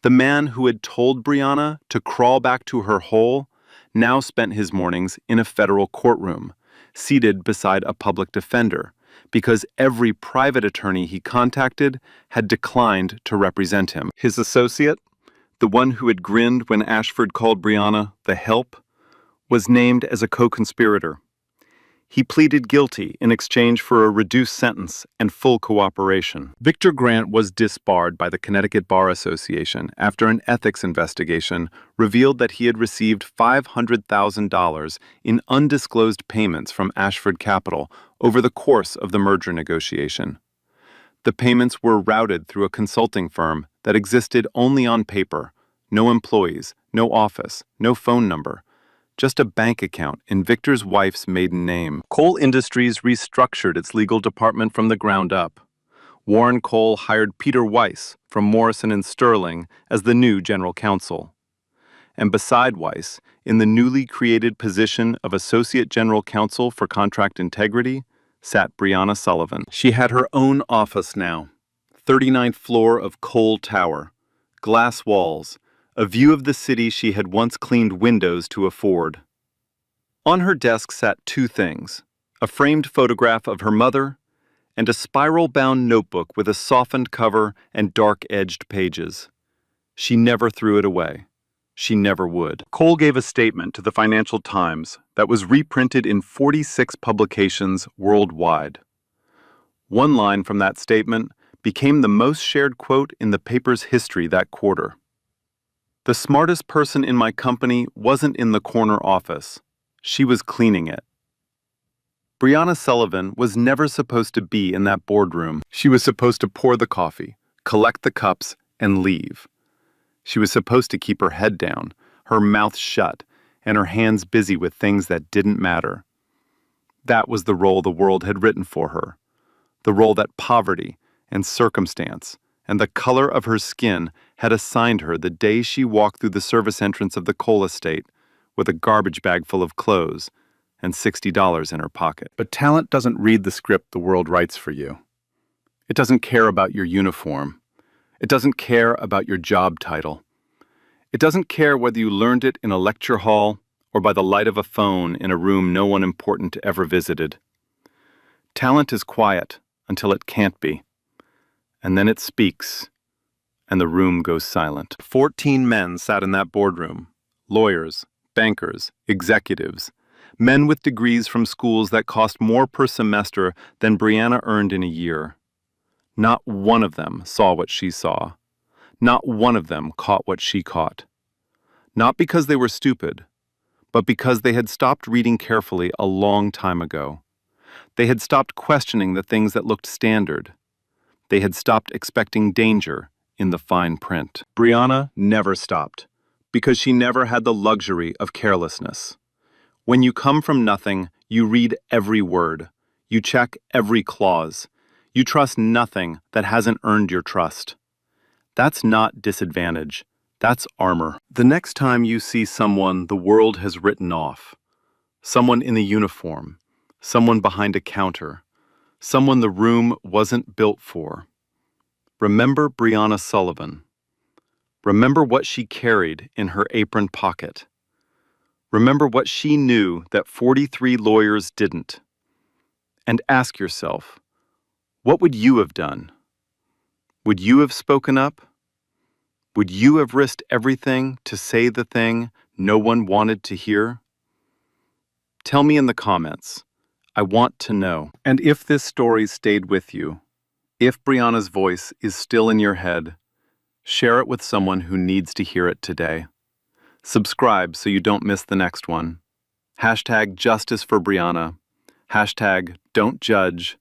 The man who had told Brianna to crawl back to her hole now spent his mornings in a federal courtroom, seated beside a public defender, because every private attorney he contacted had declined to represent him. His associate, the one who had grinned when Ashford called Brianna the help, was named as a co-conspirator. He pleaded guilty in exchange for a reduced sentence and full cooperation. Victor Grant was disbarred by the Connecticut Bar Association after an ethics investigation revealed that he had received $500,000 in undisclosed payments from Ashford Capital over the course of the merger negotiation. The payments were routed through a consulting firm that existed only on paper, no employees, no office, no phone number. Just a bank account in Victor's wife's maiden name. Cole Industries restructured its legal department from the ground up. Warren Cole hired Peter Weiss from Morrison & Sterling as the new general counsel. And beside Weiss, in the newly created position of Associate General Counsel for Contract Integrity, sat Brianna Sullivan. She had her own office now, 39th floor of Cole Tower, glass walls, a view of the city she had once cleaned windows to afford. On her desk sat 2 things, a framed photograph of her mother and a spiral-bound notebook with a softened cover and dark-edged pages. She never threw it away. She never would. Cole gave a statement to the Financial Times that was reprinted in 46 publications worldwide. One line from that statement became the most shared quote in the paper's history that quarter. "The smartest person in my company wasn't in the corner office. She was cleaning it." Brianna Sullivan was never supposed to be in that boardroom. She was supposed to pour the coffee, collect the cups, and leave. She was supposed to keep her head down, her mouth shut, and her hands busy with things that didn't matter. That was the role the world had written for her. The role that poverty and circumstance and the color of her skin had assigned her the day she walked through the service entrance of the Cole estate with a garbage bag full of clothes and $60 in her pocket. But talent doesn't read the script the world writes for you. It doesn't care about your uniform. It doesn't care about your job title. It doesn't care whether you learned it in a lecture hall or by the light of a phone in a room no one important ever visited. Talent is quiet until it can't be. And then it speaks, and the room goes silent. 14 men sat in that boardroom. Lawyers, bankers, executives, men with degrees from schools that cost more per semester than Brianna earned in a year. Not one of them saw what she saw. Not one of them caught what she caught. Not because they were stupid, but because they had stopped reading carefully a long time ago. They had stopped questioning the things that looked standard. They had stopped expecting danger in the fine print. Brianna never stopped, because she never had the luxury of carelessness. When you come from nothing, you read every word. You check every clause. You trust nothing that hasn't earned your trust. That's not disadvantage. That's armor. The next time you see someone the world has written off, someone in a uniform, someone behind a counter, someone the room wasn't built for, remember Brianna Sullivan. Remember what she carried in her apron pocket. Remember what she knew that 43 lawyers didn't. And ask yourself, what would you have done? Would you have spoken up? Would you have risked everything to say the thing no one wanted to hear? Tell me in the comments. I want to know. And if this story stayed with you, if Brianna's voice is still in your head, share it with someone who needs to hear it today. Subscribe so you don't miss the next one. Hashtag justice for Brianna. Hashtag don't judge.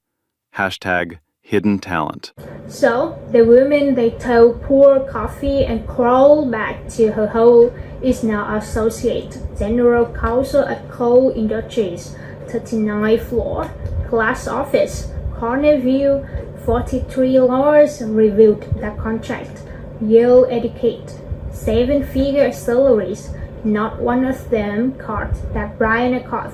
Hashtag hidden talent. So, the woman they told pour coffee and crawl back to her hole is now Associate General Counsel at Coal Industries, 39th floor, class office, corner view. 43 lawyers reviewed that contract. Yale educate, 7-figure salaries. Not one of them caught that Brianna caught.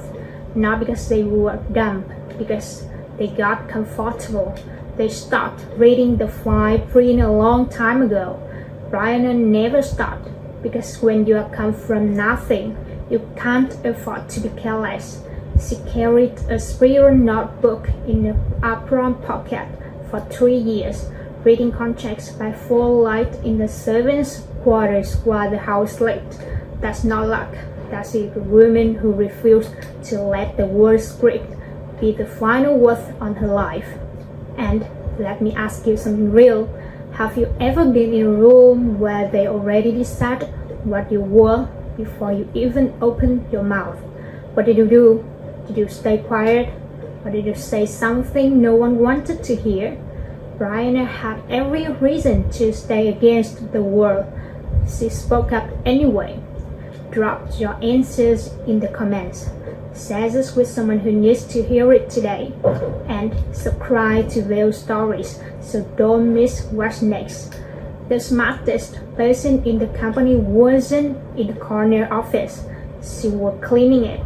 Not because they were dumb, because they got comfortable. They stopped reading the fine print a long time ago. Brianna never stopped, because when you come from nothing, you can't afford to be careless. She carried a spiral notebook in her apron pocket for 3 years, reading contracts by full-light in the servants' quarters while the house slept. That's not luck. That's a woman who refused to let the word script be the final word on her life. And let me ask you something real. Have you ever been in a room where they already decided what you were before you even opened your mouth? What did you do? Did you stay quiet? Or did you say something no one wanted to hear? Brianna had every reason to stay against the world. She spoke up anyway. Drop your answers in the comments. Share this with someone who needs to hear it today. And subscribe to Veil Stories so don't miss what's next. The smartest person in the company wasn't in the corner office. She was cleaning it.